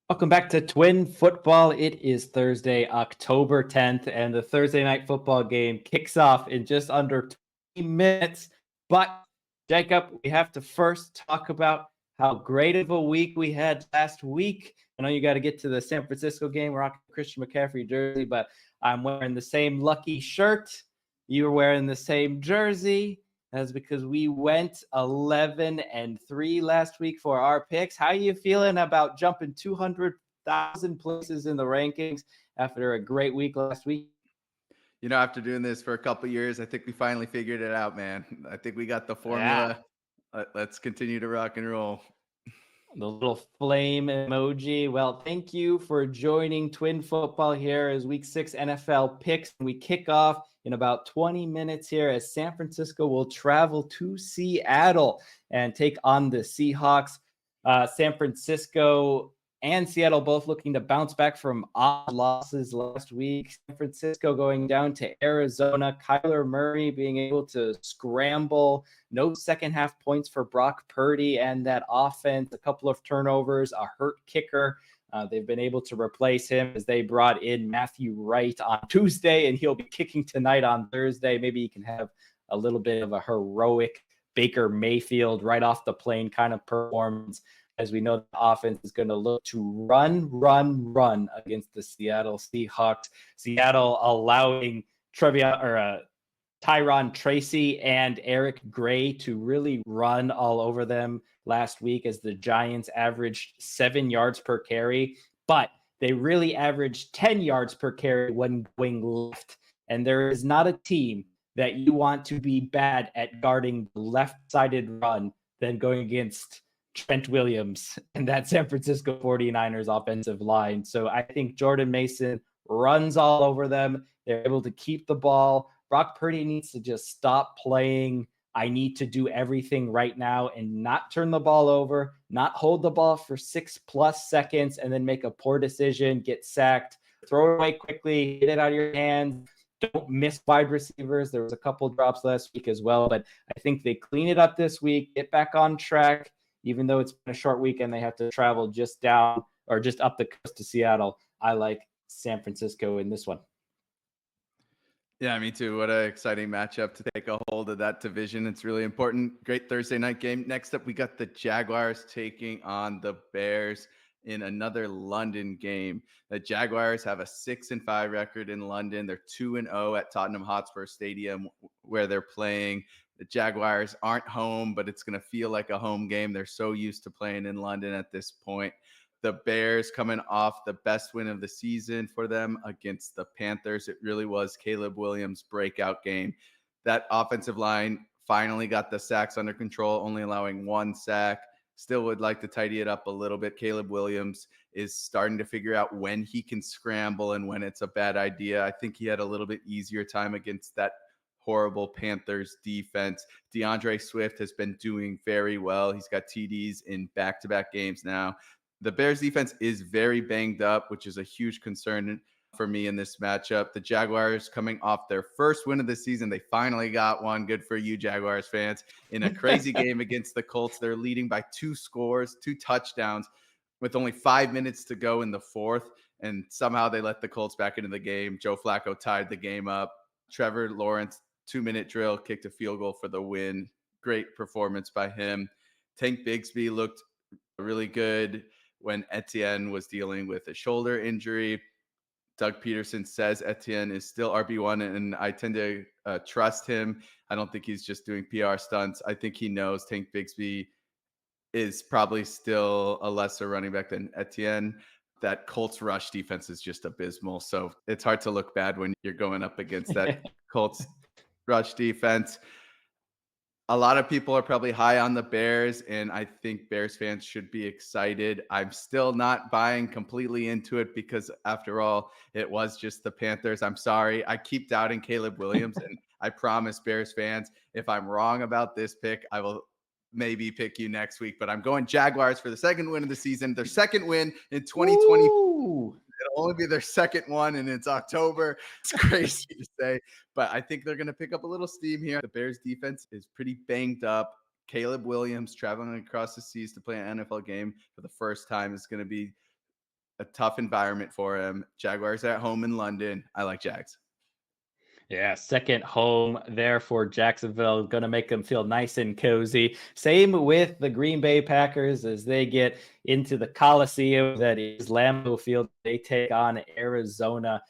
Welcome back to Twin Football. It is Thursday, October 10th, and the Thursday night football game kicks off in just under 20 minutes. But, Jacob, we have to first talk about how great of a week we had last week. I know you got to get to the San Francisco game. We're rocking Christian McCaffrey jersey, but I'm wearing the same lucky shirt. You're wearing the same jersey. That's because we went 11-3 last week for our picks. How are you feeling about jumping 200,000 places in the rankings after a great week last week? After doing this for a couple years, I think we finally figured it out, man. I think we got the Yeah. formula. Let's continue to rock and roll. The little flame emoji. Well, thank you for joining Twin Football here as Week 6 NFL picks. We kick off in about 20 minutes here as San Francisco will travel to Seattle and take on the Seahawks. San Francisco and Seattle both looking to bounce back from odd losses last week. San Francisco going down to Arizona. Kyler Murray being able to scramble. No second half points for Brock Purdy and that offense. A couple of turnovers, a hurt kicker. They've been able to replace him as they brought in Matthew Wright on Tuesday, and he'll be kicking tonight on Thursday. Maybe he can have a little bit of a heroic Baker Mayfield right off the plane kind of performance, as we know the offense is going to look to run against the Seattle Seahawks. Seattle allowing Tyron Tracy and Eric Gray to really run all over them last week as the Giants averaged 7 yards per carry, but they really averaged 10 yards per carry when going left. And there is not a team that you want to be bad at guarding the left-sided run than going against Trent Williams and that San Francisco 49ers offensive line. So I think Jordan Mason runs all over them. They're able to keep the ball. Brock Purdy needs to just stop playing I need to do everything right now and not turn the ball over, not hold the ball for 6+ seconds and then make a poor decision, get sacked, throw it away quickly, get it out of your hands. Don't miss wide receivers. There was a couple drops last week as well, but I think they clean it up this week, get back on track. Even though it's been a short weekend, they have to travel just down or just up the coast to Seattle. I like San Francisco in this one. Yeah, me too. What an exciting matchup to take a hold of that division. It's really important. Great Thursday night game. Next up, we got the Jaguars taking on the Bears in another London game. The Jaguars have a 6-5 record in London. They're 2-0 at Tottenham Hotspur Stadium where they're playing. The Jaguars aren't home, but it's going to feel like a home game. They're so used to playing in London at this point. The Bears coming off the best win of the season for them against the Panthers. It really was Caleb Williams' breakout game. That offensive line finally got the sacks under control, only allowing 1 sack. Still would like to tidy it up a little bit. Caleb Williams is starting to figure out when he can scramble and when it's a bad idea. I think he had a little bit easier time against that horrible Panthers defense. DeAndre Swift has been doing very well. He's got TDs in back-to-back games now. The Bears defense is very banged up, which is a huge concern for me in this matchup. The Jaguars coming off their first win of the season. They finally got one. Good for you, Jaguars fans. In a crazy game against the Colts, they're leading by 2 scores, 2 touchdowns with only 5 minutes to go in the fourth. And somehow they let the Colts back into the game. Joe Flacco tied the game up. Trevor Lawrence, 2-minute drill, kicked a field goal for the win. Great performance by him. Tank Bigsby looked really good when Etienne was dealing with a shoulder injury. Doug Peterson says Etienne is still RB1, and I tend to trust him. I don't think he's just doing PR stunts. I think he knows Tank Bigsby is probably still a lesser running back than Etienne. That Colts rush defense is just abysmal. So it's hard to look bad when you're going up against that Colts rush defense. A lot of people are probably high on the Bears, and I think Bears fans should be excited. I'm still not buying completely into it because, after all, it was just the Panthers. I'm sorry. I keep doubting Caleb Williams, and I promise Bears fans, if I'm wrong about this pick, I will maybe pick you next week. But I'm going Jaguars for the second win of the season, their second win in 2020. Ooh. It'll only be their second one, and it's October. It's crazy to say, but I think they're going to pick up a little steam here. The Bears defense is pretty banged up. Caleb Williams traveling across the seas to play an NFL game for the first time is going to be a tough environment for him. Jaguars at home in London. I like Jags. Yeah, second home there for Jacksonville. Going to make them feel nice and cozy. Same with the Green Bay Packers as they get into the Coliseum that is Lambeau Field. They take on Arizona.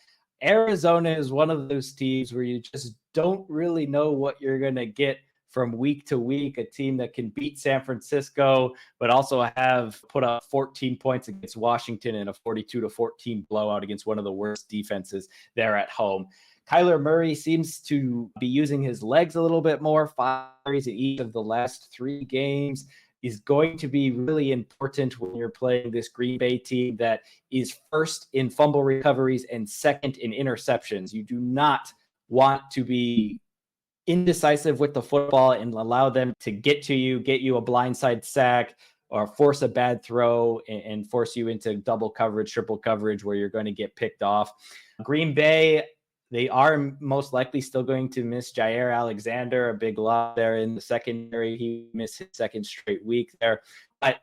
Arizona is one of those teams where you just don't really know what you're going to get from week to week. A team that can beat San Francisco, but also have put up 14 points against Washington in a 42-14 blowout against one of the worst defenses there at home. Kyler Murray seems to be using his legs a little bit more. 5 carries in each of the last 3 games is going to be really important when you're playing this Green Bay team that is first in fumble recoveries and second in interceptions. You do not want to be indecisive with the football and allow them to get you a blindside sack, or force a bad throw and force you into double coverage, triple coverage where you're going to get picked off. Green Bay, they are most likely still going to miss Jair Alexander, a big loss there in the secondary. He missed his second straight week there. But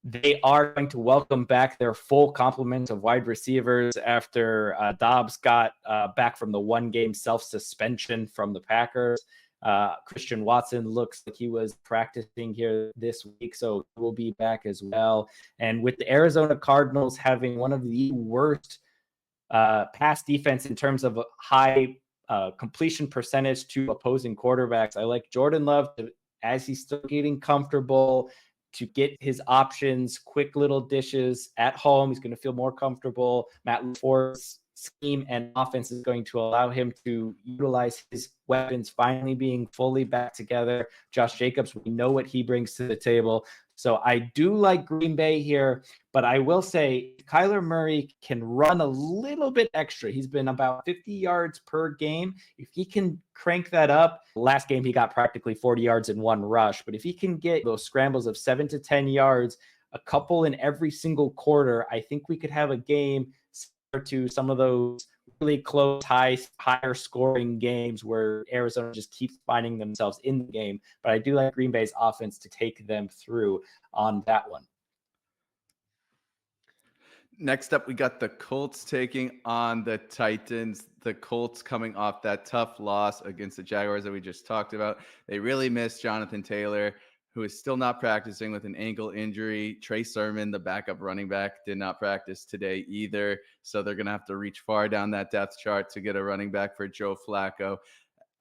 they are going to welcome back their full complement of wide receivers after Dobbs got back from the 1-game self-suspension from the Packers. Christian Watson looks like he was practicing here this week, so he will be back as well. And with the Arizona Cardinals having one of the worst pass defense in terms of high completion percentage to opposing quarterbacks, I like Jordan Love to, as he's still getting comfortable, to get his options, quick little dishes at home. He's going to feel more comfortable. Matt LaFleur's scheme and offense is going to allow him to utilize his weapons finally being fully back together. Josh Jacobs, we know what he brings to the table. So I do like Green Bay here, but I will say Kyler Murray can run a little bit extra. He's been about 50 yards per game. If he can crank that up, last game he got practically 40 yards in one rush, but if he can get those scrambles of 7 to 10 yards, a couple in every single quarter, I think we could have a game similar to some of those really close, higher scoring games where Arizona just keeps finding themselves in the game. But I do like Green Bay's offense to take them through on that one. Next up, we got the Colts taking on the Titans. The Colts coming off that tough loss against the Jaguars that we just talked about. They really missed Jonathan Taylor, who is still not practicing with an ankle injury. Trey Sermon, the backup running back, did not practice today either. So they're going to have to reach far down that depth chart to get a running back for Joe Flacco,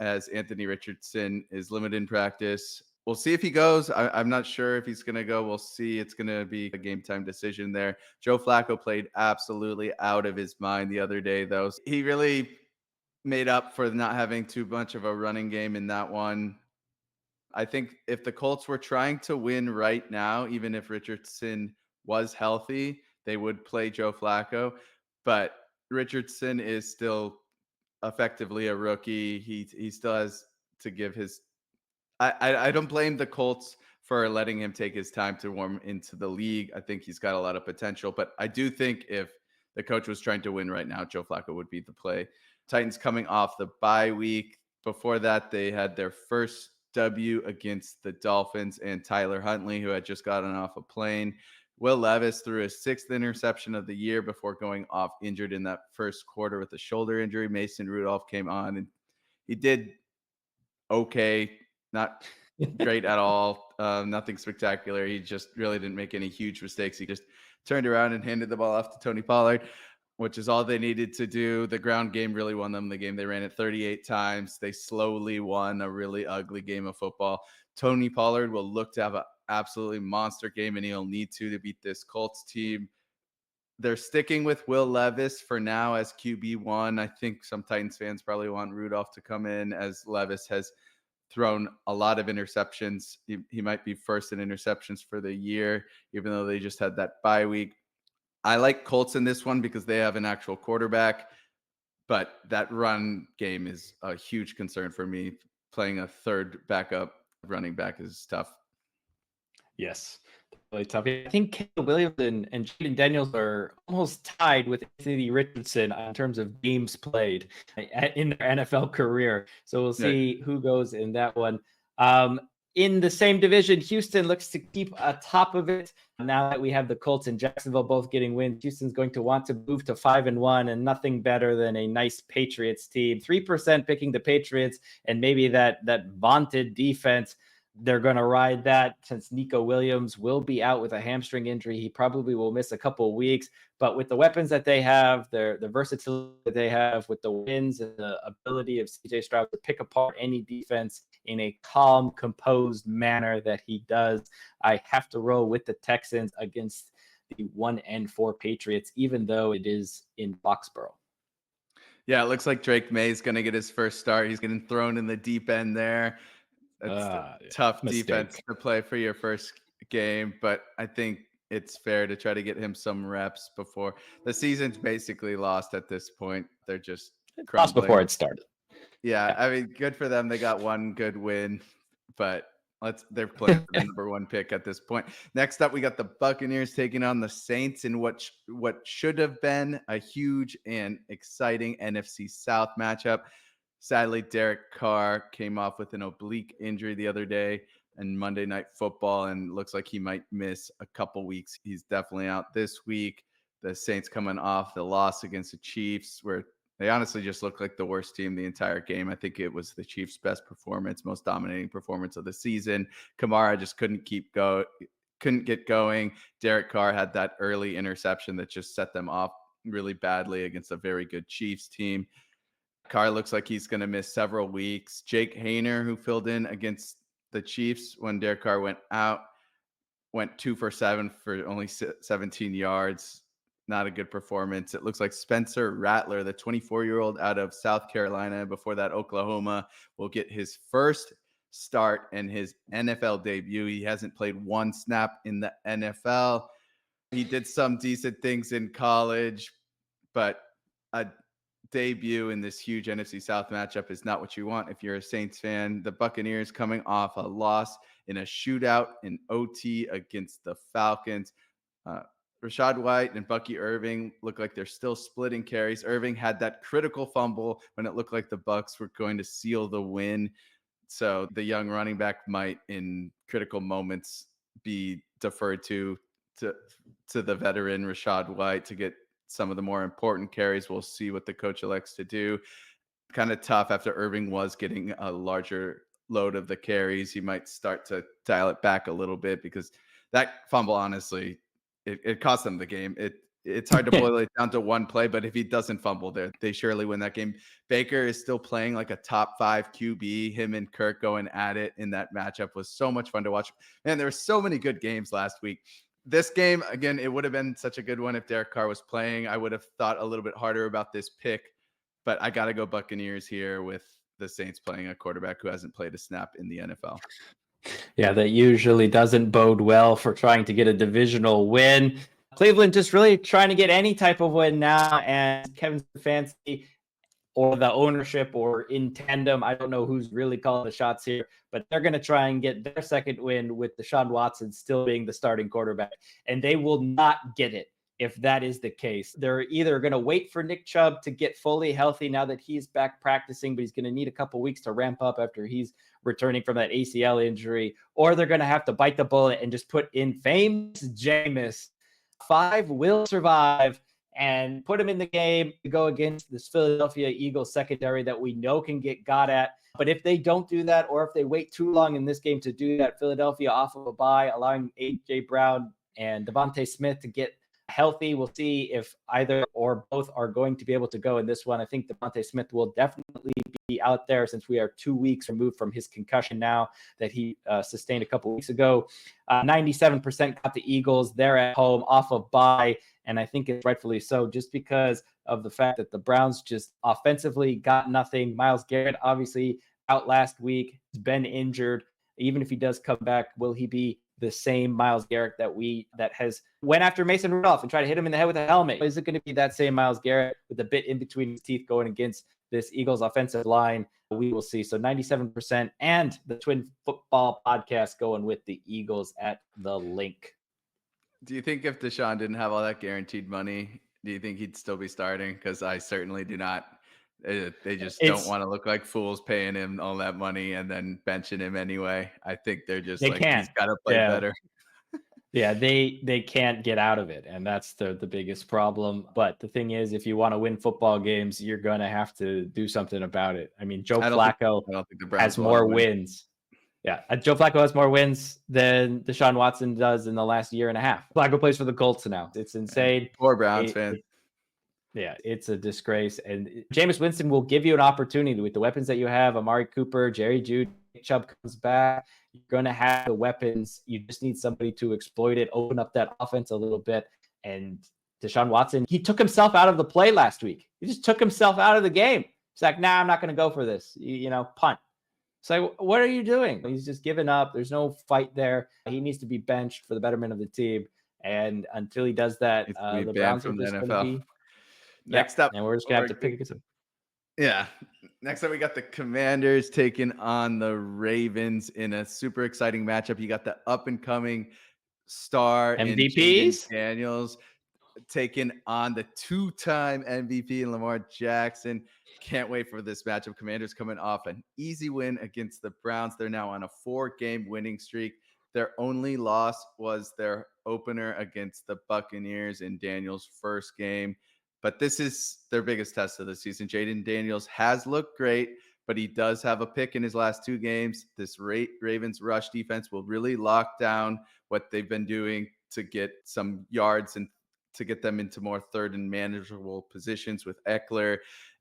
as Anthony Richardson is limited in practice. We'll see if he goes. I'm not sure if he's going to go. We'll see. It's going to be a game time decision there. Joe Flacco played absolutely out of his mind the other day, though. He really made up for not having too much of a running game in that one. I think if the Colts were trying to win right now, even if Richardson was healthy, they would play Joe Flacco. But Richardson is still effectively a rookie. He still has to give his. I don't blame the Colts for letting him take his time to warm into the league. I think he's got a lot of potential, but I do think if the coach was trying to win right now, Joe Flacco would be the play. Titans coming off the bye week. Before that, they had their first W against the Dolphins and Tyler Huntley, who had just gotten off a plane. Will Levis threw his 6th interception of the year before going off injured in that first quarter with a shoulder injury. Mason Rudolph came on and he did okay, not great at all, nothing spectacular. He just really didn't make any huge mistakes. He just turned around and handed the ball off to Tony Pollard, which is all they needed to do. The ground game really won them the game. They ran it 38 times. They slowly won a really ugly game of football. Tony Pollard will look to have an absolutely monster game, and he'll need to beat this Colts team. They're sticking with Will Levis for now as QB1. I think some Titans fans probably want Rudolph to come in, as Levis has thrown a lot of interceptions. He might be first in interceptions for the year, even though they just had that bye week. I like Colts in this one because they have an actual quarterback, but that run game is a huge concern for me. Playing a third backup running back is tough. Yes, really tough. I think Caleb Williams and Jaden Daniels are almost tied with Anthony Richardson in terms of games played in their NFL career. So we'll see who goes in that one. In the same division, Houston looks to keep atop of it. Now that we have the Colts and Jacksonville both getting wins, Houston's going to want to move to 5-1, and nothing better than a nice Patriots team. 3% picking the Patriots, and maybe that vaunted defense. They're going to ride that since Nico Williams will be out with a hamstring injury. He probably will miss a couple of weeks, but with the weapons that they have, the versatility that they have, with the wins and the ability of CJ Stroud to pick apart any defense in a calm, composed manner that he does, I have to roll with the Texans against the 1-4 Patriots, even though it is in Foxborough. Yeah, it looks like Drake May is going to get his first start. He's getting thrown in the deep end there. That's tough defense to play for your first game, but I think it's fair to try to get him some reps before the season's basically lost at this point. They're just lost before it started. Yeah, I mean, good for them. They got one good win, but they're playing for the number one pick at this point. Next up, we got the Buccaneers taking on the Saints in what should have been a huge and exciting NFC South matchup. Sadly, Derek Carr came off with an oblique injury the other day in Monday Night Football, and looks like he might miss a couple weeks. He's definitely out this week. The Saints coming off the loss against the Chiefs, where they honestly just looked like the worst team the entire game. I think it was the Chiefs' best performance, most dominating performance of the season. Kamara just couldn't get going. Derek Carr had that early interception that just set them off really badly against a very good Chiefs team. Carr looks like he's going to miss several weeks. Jake Haener, who filled in against the Chiefs when Derek Carr went out, went 2 for 7 for only 17 yards. Not a good performance. It looks like Spencer Rattler, the 24-year-old out of South Carolina, before that Oklahoma, will get his first start and his NFL debut. He hasn't played one snap in the NFL. He did some decent things in college, but a debut in this huge NFC South matchup is not what you want if you're a Saints fan. The Buccaneers coming off a loss in a shootout in OT against the Falcons. Rachaad White and Bucky Irving look like they're still splitting carries. Irving had that critical fumble when it looked like the Bucs were going to seal the win. So the young running back might, in critical moments, be deferred to the veteran Rachaad White to get some of the more important carries. We'll see what the coach elects to do. Kind of tough after Irving was getting a larger load of the carries. He might start to dial it back a little bit, because that fumble, honestly, it cost them the game. It's hard to boil it down to one play, but if he doesn't fumble there, they surely win that game. Baker is still playing like a top 5 QB. Him and Kirk going at it in that matchup was so much fun to watch. Man, there were so many good games last week. This game, again, it would have been such a good one if Derek Carr was playing. I would have thought a little bit harder about this pick, but I got to go Buccaneers here with the Saints playing a quarterback who hasn't played a snap in the NFL. Yeah, that usually doesn't bode well for trying to get a divisional win. Cleveland just really trying to get any type of win now, and Kevin Stefanski or the ownership, or in tandem, I don't know who's really calling the shots here, but they're going to try and get their second win with Deshaun Watson still being the starting quarterback, and they will not get it if that is the case. They're either going to wait for Nick Chubb to get fully healthy now that he's back practicing, but he's going to need a couple weeks to ramp up after he's returning from that ACL injury, or they're going to have to bite the bullet and just put in famous Jameis. 5 will survive and put him in the game to go against this Philadelphia Eagles secondary that we know can get got at. But if they don't do that, or if they wait too long in this game to do that, Philadelphia off of a bye, allowing A.J. Brown and Devontae Smith to get healthy. We'll see if either or both are going to be able to go in this one. I think Devontae Smith will definitely be out there, since we are 2 weeks removed from his concussion now that he sustained a couple weeks ago. 97% got the Eagles. They're at home off of bye, and I think it's rightfully so, just because of the fact that the Browns just offensively got nothing. Myles Garrett obviously out last week. He's been injured. Even if he does come back, will he be the same Myles Garrett that has went after Mason Rudolph and tried to hit him in the head with a helmet? Is it going to be that same Myles Garrett with a bit in between his teeth going against this Eagles offensive line? We will see. So 97% and the Twin Football Podcast going with the Eagles at the link. Do you think if Deshaun didn't have all that guaranteed money, do you think he'd still be starting? Because I certainly do not. They just don't It's want to look like fools paying him all that money and then benching him anyway. I think they're just they like, he's can't. got to play Yeah. better. Yeah, they can't get out of it, and that's the biggest problem. But the thing is, if you want to win football games, you're going to have to do something about it. I mean, Joe I don't think Flacco I don't think the has Browns will ever more win. wins. Yeah, Joe Flacco has more wins than Deshaun Watson does in the last year and a half. Flacco plays for the Colts now. It's insane. Poor Browns fans. Yeah, it's a disgrace. And Jameis Winston will give you an opportunity with the weapons that you have. Amari Cooper, Jerry Jeudy, Nick Chubb comes back. You're going to have the weapons. You just need somebody to exploit it, open up that offense a little bit. And Deshaun Watson, he took himself out of the play last week. He just took himself out of the game. He's like, nah, I'm not going to go for this. Punt. So what are you doing? He's just given up. There's no fight there. He needs to be benched for the betterment of the team. And until he does that, the Browns are just going to be. Next up, and we're just gonna have to pick against them. Yeah. Next up, we got the Commanders taking on the Ravens in a super exciting matchup. You got the up and coming star in MVPs. Jayden Daniels taking on the 2-time MVP in Lamar Jackson. Can't wait for this matchup. Commanders coming off an easy win against the Browns. They're now on a 4-game winning streak. Their only loss was their opener against the Buccaneers in Daniels' first game. But this is their biggest test of the season. Jayden Daniels has looked great, but he does have a pick in his last 2 games. This Ravens rush defense will really lock down what they've been doing to get some yards and to get them into more third and manageable positions with Eckler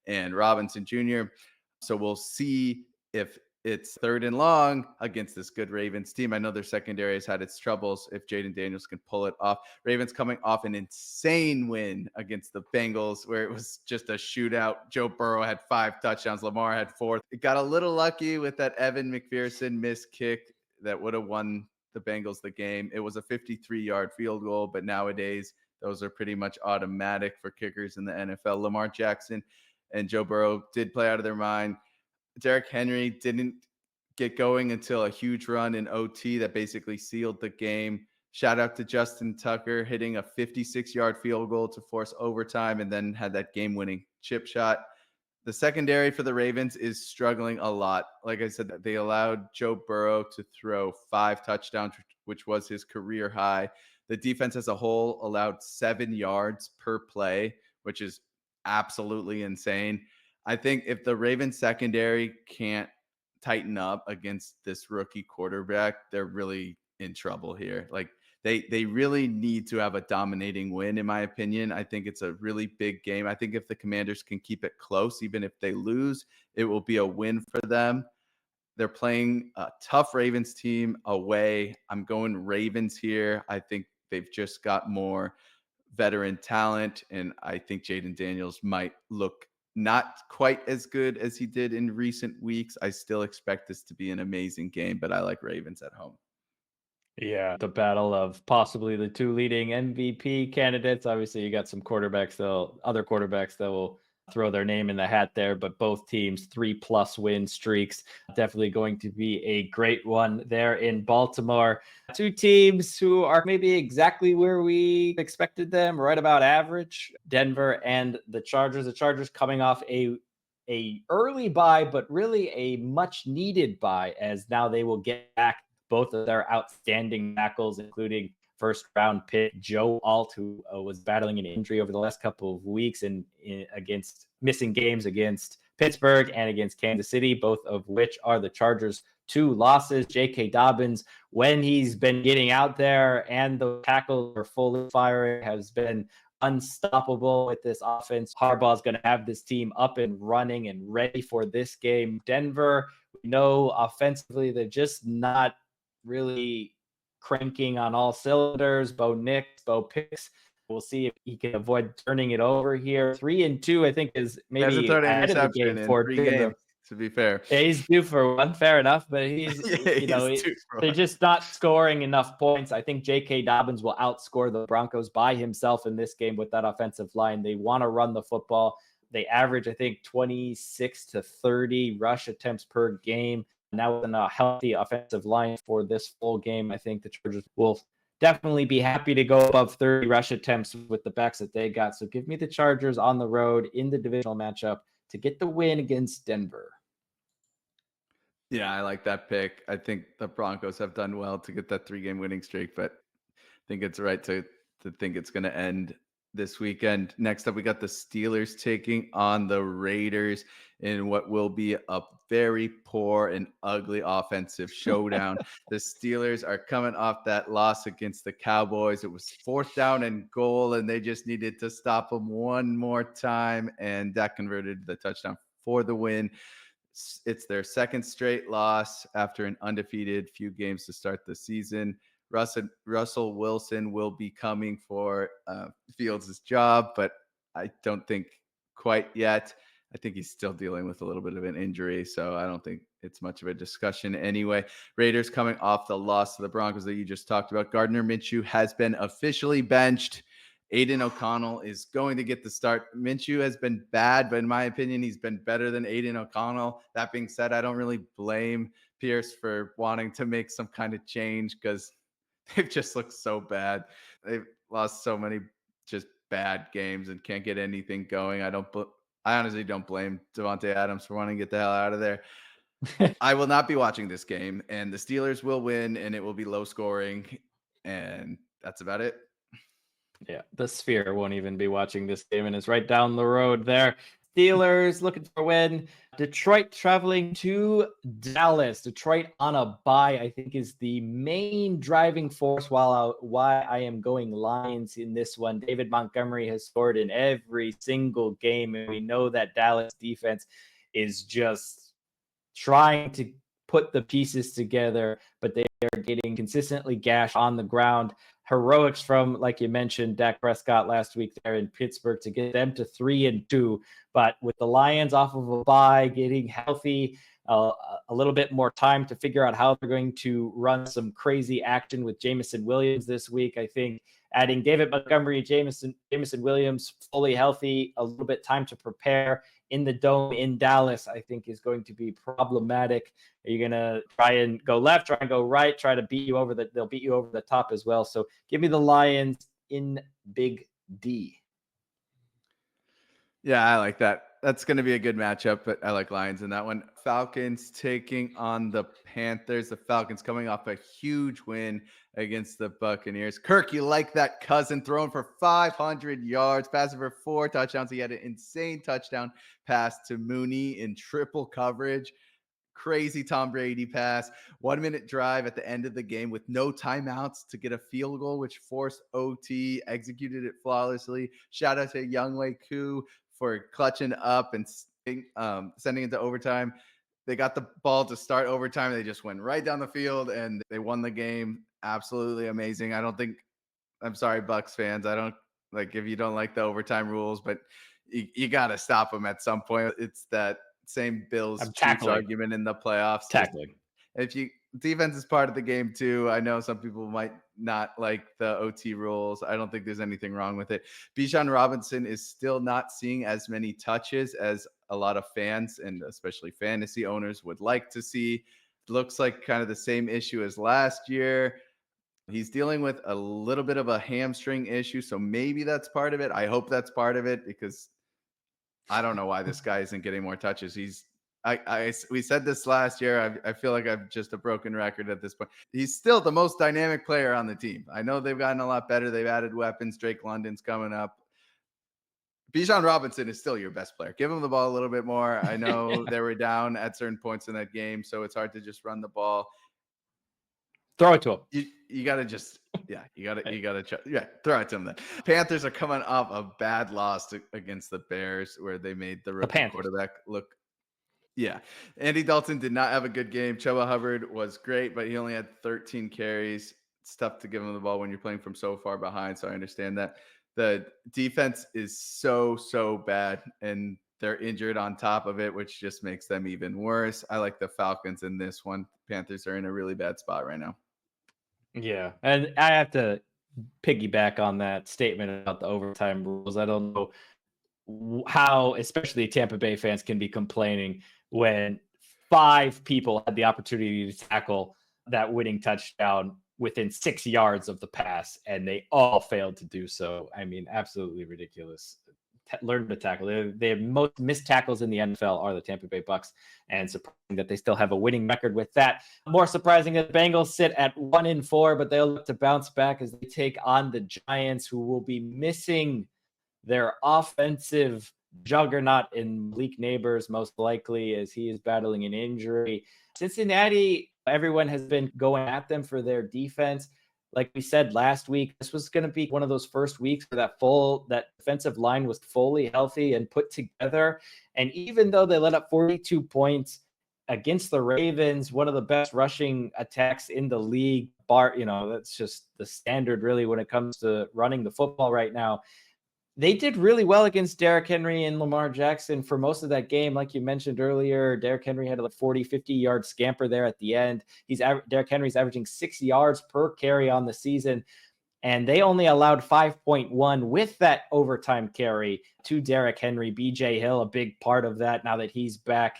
and Robinson Jr. So we'll see if it's 3rd and long against this good Ravens team. I know their secondary has had its troubles if Jayden Daniels can pull it off. Ravens coming off an insane win against the Bengals where it was just a shootout. Joe Burrow had 5 touchdowns. Lamar had 4. It got a little lucky with that Evan McPherson missed kick that would have won the Bengals the game. It was a 53-yard field goal, but nowadays those are pretty much automatic for kickers in the NFL. Lamar Jackson and Joe Burrow did play out of their mind. Derrick Henry didn't get going until a huge run in OT that basically sealed the game. Shout out to Justin Tucker hitting a 56-yard field goal to force overtime and then had that game-winning chip shot. The secondary for the Ravens is struggling a lot. Like I said, they allowed Joe Burrow to throw 5 touchdowns, which was his career high. The defense as a whole allowed 7 yards per play, which is absolutely insane. I think if the Ravens secondary can't tighten up against this rookie quarterback, they're really in trouble here. Like they really need to have a dominating win, in my opinion. I think it's a really big game. I think if the Commanders can keep it close, even if they lose, it will be a win for them. They're playing a tough Ravens team away. I'm going Ravens here. I think they've just got more veteran talent, and I think Jayden Daniels might look not quite as good as he did in recent weeks. I still expect this to be an amazing game, but I like Ravens at home. Yeah, the battle of possibly the 2 leading MVP candidates. Obviously, you got some other quarterbacks that will throw their name in the hat there, but both teams 3+ win streaks. Definitely going to be a great one there in Baltimore. 2 teams who are maybe exactly where we expected them, right about average. Denver and the Chargers. The Chargers coming off a early bye, but really a much needed bye, as now they will get back both of their outstanding tackles, including 1st-round pick Joe Alt, who was battling an injury over the last couple of weeks and against missing games against Pittsburgh and against Kansas City, both of which are the Chargers' 2 losses. J.K. Dobbins, when he's been getting out there and the tackles are fully firing, has been unstoppable with this offense. Harbaugh is going to have this team up and running and ready for this game. Denver, we know offensively they're just not really cranking on all cylinders. Bo Picks. We'll see if he can avoid turning it over here. 3-2, I think, is maybe ahead of the game for 3 games, to be fair. Yeah, he's due for one, fair enough, but they're just not scoring enough points. I think J.K. Dobbins will outscore the Broncos by himself in this game with that offensive line. They want to run the football. They average, I think, 26 to 30 rush attempts per game. Now with a healthy offensive line for this full game, I think the Chargers will definitely be happy to go above 30 rush attempts with the backs that they got. So give me the Chargers on the road in the divisional matchup, to get the win against Denver. Yeah, I like that pick. I think the Broncos have done well to get that 3-game winning streak, but I think it's right to think it's going to end this weekend. Next up, we got the Steelers taking on the Raiders in what will be a very poor and ugly offensive showdown. The Steelers are coming off that loss against the Cowboys. It was 4th down and goal, and they just needed to stop them one more time, and that converted the touchdown for the win. It's their 2nd straight loss after an undefeated few games to start the season. Russell Wilson will be coming for Fields' job, but I don't think quite yet. I think he's still dealing with a little bit of an injury, so I don't think it's much of a discussion anyway. Raiders coming off the loss to the Broncos that you just talked about. Gardner Minshew has been officially benched. Aiden O'Connell is going to get the start. Minshew has been bad, but in my opinion, he's been better than Aiden O'Connell. That being said, I don't really blame Pierce for wanting to make some kind of change because they've just looked so bad. They've lost so many just bad games and can't get anything going. I honestly don't blame Davante Adams for wanting to get the hell out of there. I will not be watching this game, and the Steelers will win, and it will be low scoring, and that's about it. Yeah, the Sphere won't even be watching this game, and it's right down the road there. Steelers looking for a win. Detroit traveling to Dallas. Detroit on a bye, I think, is the main driving force why I am going Lions in this one. David Montgomery has scored in every single game, and we know that Dallas defense is just trying to put the pieces together, but they are getting consistently gashed on the ground. Heroics from, like you mentioned, Dak Prescott last week there in Pittsburgh to get them to 3-2. But with the Lions off of a bye, getting healthy, a little bit more time to figure out how they're going to run some crazy action with Jameson Williams this week. I think adding David Montgomery, Jameson Williams fully healthy, a little bit time to prepare in the dome in Dallas, I think is going to be problematic. Are you going to try and go left, try and go right, try to beat you over they'll beat you over the top as well. So give me the Lions in Big D. Yeah, I like that. That's going to be a good matchup, but I like Lions in that one. Falcons taking on the Panthers. The Falcons coming off a huge win against the Buccaneers. Kirk, you like that cousin throwing for 500 yards, passing for 4 touchdowns. He had an insane touchdown pass to Mooney in triple coverage. Crazy Tom Brady pass. 1-minute drive at the end of the game with no timeouts to get a field goal, which forced OT, executed it flawlessly. Shout out to Younghoe Koo for clutching up and sending it to overtime. They got the ball to start overtime. They just went right down the field and they won the game. Absolutely amazing. I'm sorry, Bucs fans. I don't like if you don't like the overtime rules, but you got to stop them at some point. It's that same Bills Chiefs argument in the playoffs. Tackling. Defense is part of the game too. I know some people might not like the OT rules. I don't think there's anything wrong with it. Bijan Robinson is still not seeing as many touches as a lot of fans and especially fantasy owners would like to see. Looks like kind of the same issue as last year. He's dealing with a little bit of a hamstring issue, so maybe that's part of it. I hope that's part of it because I don't know why this guy isn't getting more touches. We said this last year. I feel like I'm just a broken record at this point. He's still the most dynamic player on the team. I know they've gotten a lot better. They've added weapons. Drake London's coming up. Bijan Robinson is still your best player. Give him the ball a little bit more. I know they were down at certain points in that game, so it's hard to just run the ball. Throw it to him. You got to just, throw it to him then. Panthers are coming off a bad loss against the Bears where they made the rookie quarterback look. Yeah. Andy Dalton did not have a good game. Chuba Hubbard was great, but he only had 13 carries. It's tough to give him the ball when you're playing from so far behind, so I understand that. The defense is so bad, and they're injured on top of it, which just makes them even worse. I like the Falcons in this one. Panthers are in a really bad spot right now. Yeah, and I have to piggyback on that statement about the overtime rules. I don't know how, especially Tampa Bay fans, can be complaining when 5 people had the opportunity to tackle that winning touchdown within 6 yards of the pass, and they all failed to do so. I mean, absolutely ridiculous. learn to tackle. They have most missed tackles in the NFL are the Tampa Bay Bucks, and surprising that they still have a winning record with that. More surprising that the Bengals sit at 1-4, but they'll look to bounce back as they take on the Giants, who will be missing their offensive juggernaut in Malik Neighbors, most likely, as he is battling an injury. Cincinnati, everyone has been going at them for their defense. Like we said last week, this was going to be one of those first weeks where that defensive line was fully healthy and put together. And even though they let up 42 points against the Ravens, one of the best rushing attacks in the league, that's just the standard really when it comes to running the football right now. They did really well against Derrick Henry and Lamar Jackson for most of that game. Like you mentioned earlier, Derrick Henry had a 40, 50-yard scamper there at the end. Derrick Henry's averaging 6 yards per carry on the season, and they only allowed 5.1 with that overtime carry to Derrick Henry. BJ Hill, a big part of that now that he's back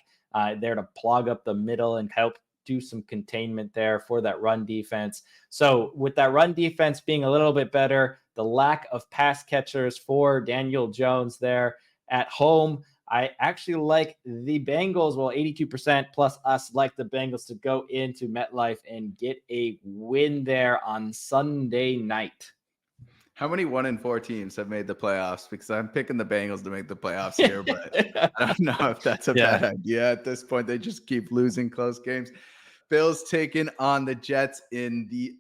there to plug up the middle and help do some containment there for that run defense. So with that run defense being a little bit better, the lack of pass catchers for Daniel Jones there at home, I actually like the Bengals. Well, 82% plus us like the Bengals to go into MetLife and get a win there on Sunday night. How many 1-4 teams have made the playoffs? Because I'm picking the Bengals to make the playoffs here, but I don't know if that's a bad idea at this point. They just keep losing close games. Bills taking on the Jets in the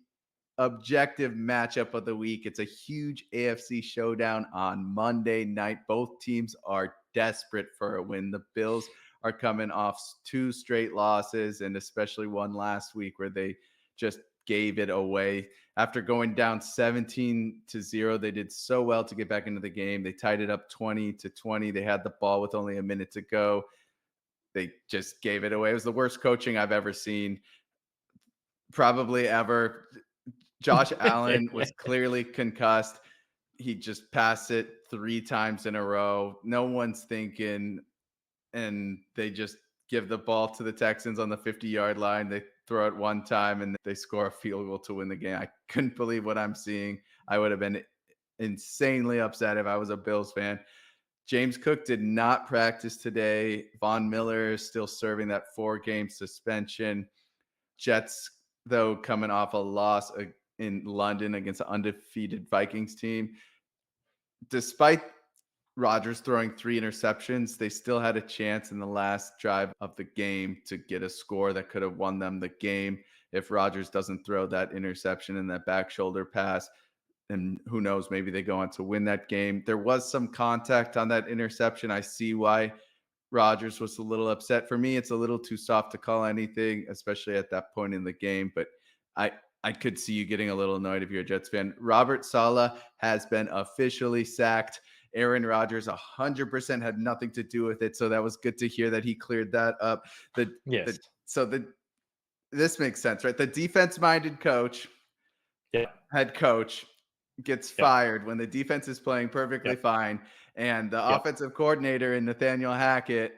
objective matchup of the week. It's a huge AFC showdown on Monday night. Both teams are desperate for a win. The Bills are coming off 2 straight losses, and especially one last week where they just gave it away. After going down 17-0, they did so well to get back into the game. They tied it up 20-20. They had the ball with only a minute to go. They just gave it away. It was the worst coaching I've ever seen, probably ever. Josh Allen was clearly concussed. He just passed it 3 times in a row. No one's thinking, and they just give the ball to the Texans on the 50-yard line. They throw it one time, and they score a field goal to win the game. I couldn't believe what I'm seeing. I would have been insanely upset if I was a Bills fan. James Cook did not practice today. Von Miller is still serving that 4-game suspension. Jets, though, coming off a loss in London against an undefeated Vikings team. Despite Rodgers throwing 3 interceptions, they still had a chance in the last drive of the game to get a score that could have won them the game if Rodgers doesn't throw that interception and that back shoulder pass. And who knows, maybe they go on to win that game. There was some contact on that interception. I see why Rodgers was a little upset. For me, it's a little too soft to call anything, especially at that point in the game. But I could see you getting a little annoyed if you're a Jets fan. Robert Saleh has been officially sacked. Aaron Rodgers 100% had nothing to do with it. So that was good to hear that he cleared that up. This makes sense, right? The defense-minded coach, head coach, gets fired when the defense is playing perfectly fine. And the offensive coordinator in Nathaniel Hackett,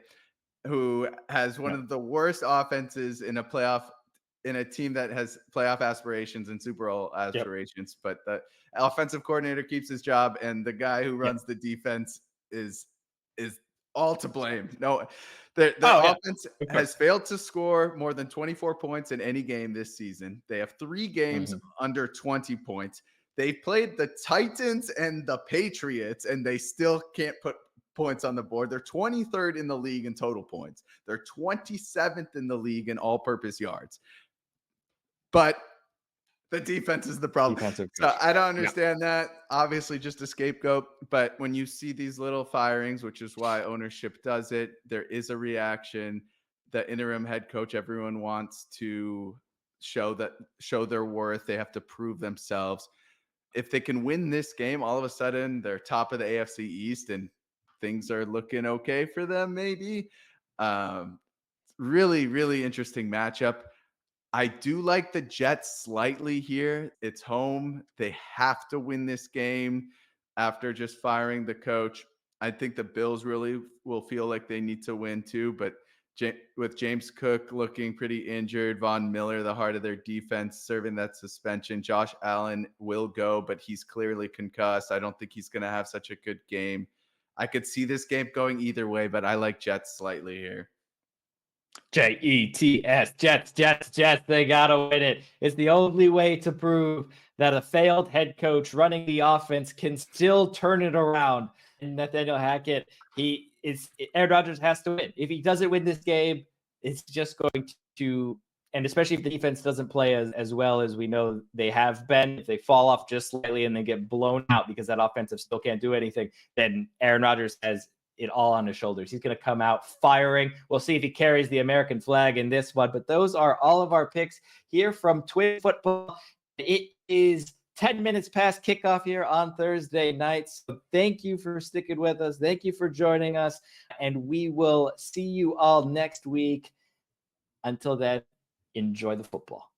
who has one of the worst offenses in a team that has playoff aspirations and Super Bowl aspirations, but the offensive coordinator keeps his job, and the guy who runs the defense is all to blame. No, the offense has failed to score more than 24 points in any game this season. They have 3 games under 20 points. They've played the Titans and the Patriots, and they still can't put points on the board. They're 23rd in the league in total points. They're 27th in the league in all-purpose yards. But the defense is the problem. So I don't understand that. Obviously, just a scapegoat. But when you see these little firings, which is why ownership does it, there is a reaction. The interim head coach, everyone wants to show their worth. They have to prove themselves. If they can win this game, all of a sudden they're top of the AFC East and things are looking okay for them, maybe. Really, really interesting matchup. I do like the Jets slightly here. It's home. They have to win this game after just firing the coach. I think the Bills really will feel like they need to win too, but with James Cook looking pretty injured, Von Miller, the heart of their defense, serving that suspension. Josh Allen will go, but he's clearly concussed. I don't think he's going to have such a good game. I could see this game going either way, but I like Jets slightly here. Jets, Jets. They gotta win it. It's the only way to prove that a failed head coach running the offense can still turn it around. And Nathaniel Hackett, Aaron Rodgers has to win. If he doesn't win this game, it's just going to, and especially if the defense doesn't play as well as we know they have been, if they fall off just slightly and they get blown out because that offensive still can't do anything, then Aaron Rodgers has it all on his shoulders. He's going to come out firing. We'll see if he carries the American flag in this one. But those are all of our picks here from Twin Football. It is 10 minutes past kickoff here on Thursday night. So thank you for sticking with us. Thank you for joining us. And we will see you all next week. Until then, enjoy the football.